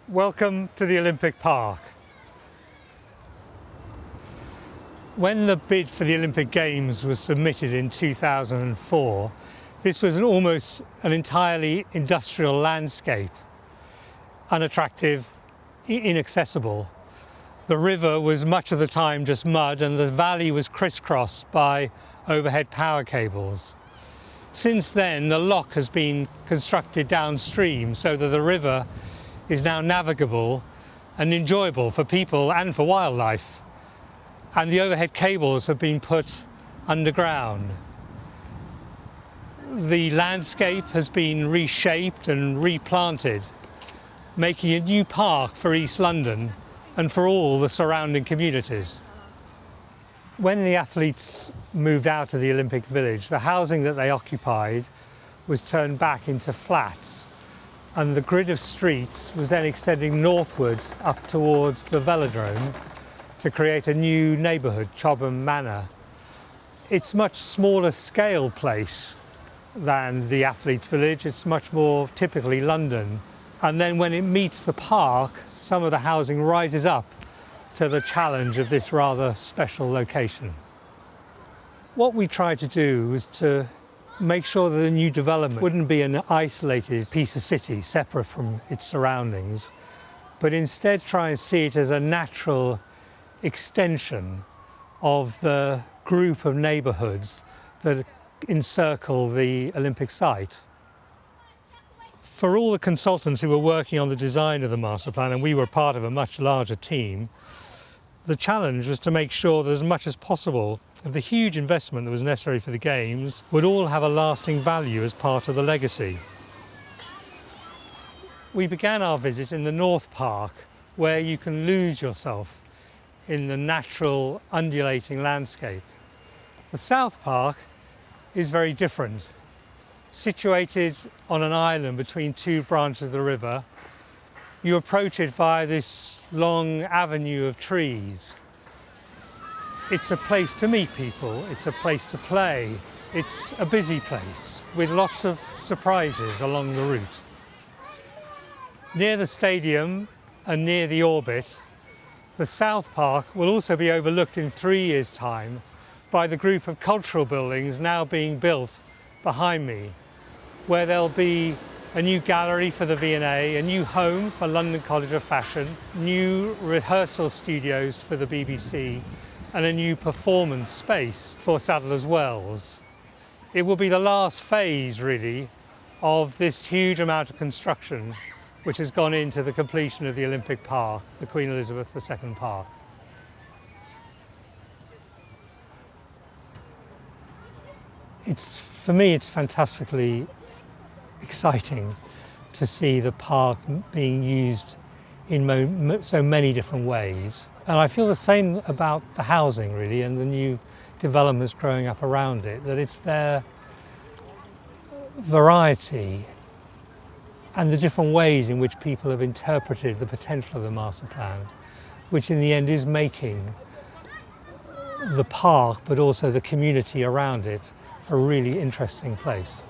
Welcome to the Olympic Park. When the bid for the Olympic Games was submitted in 2004, this was almost an entirely industrial landscape, unattractive, inaccessible. The river was much of the time just mud, and the valley was crisscrossed by overhead power cables. Since then, the lock has been constructed downstream so that the river is now navigable and enjoyable for people and for wildlife. And the overhead cables have been put underground. The landscape has been reshaped and replanted, making a new park for East London and for all the surrounding communities. When the athletes moved out of the Olympic Village, the housing that they occupied was turned back into flats, and the grid of streets was then extending northwards up towards the Velodrome to create a new neighbourhood, Chobham Manor. It's a much smaller scale place than the athletes' village. It's much more typically London. And then when it meets the park, some of the housing rises up to the challenge of this rather special location. What we tried to do was to make sure that the new development wouldn't be an isolated piece of city separate from its surroundings, but instead try and see it as a natural extension of the group of neighbourhoods that encircle the Olympic site. For all the consultants who were working on the design of the master plan, and we were part of a much larger team, the challenge was to make sure that as much as possible of the huge investment that was necessary for the Games would all have a lasting value as part of the legacy. We began our visit in the North Park, where you can lose yourself in the natural undulating landscape. The South Park is very different. Situated on an island between two branches of the river, you approach it via this long avenue of trees. It's a place to meet people, it's a place to play, it's a busy place with lots of surprises along the route. Near the stadium and near the orbit, the South Park will also be overlooked in 3 years' time by the group of cultural buildings now being built behind me, where there'll be a new gallery for the V&A, a new home for London College of Fashion, new rehearsal studios for the BBC, and a new performance space for Sadler's Wells. It will be the last phase, really, of this huge amount of construction which has gone into the completion of the Olympic Park, the Queen Elizabeth II Park. For me, it's fantastically exciting to see the park being used in so many different ways. And I feel the same about the housing, really, and the new developments growing up around it, that it's their variety and the different ways in which people have interpreted the potential of the master plan, which in the end is making the park, but also the community around it, a really interesting place.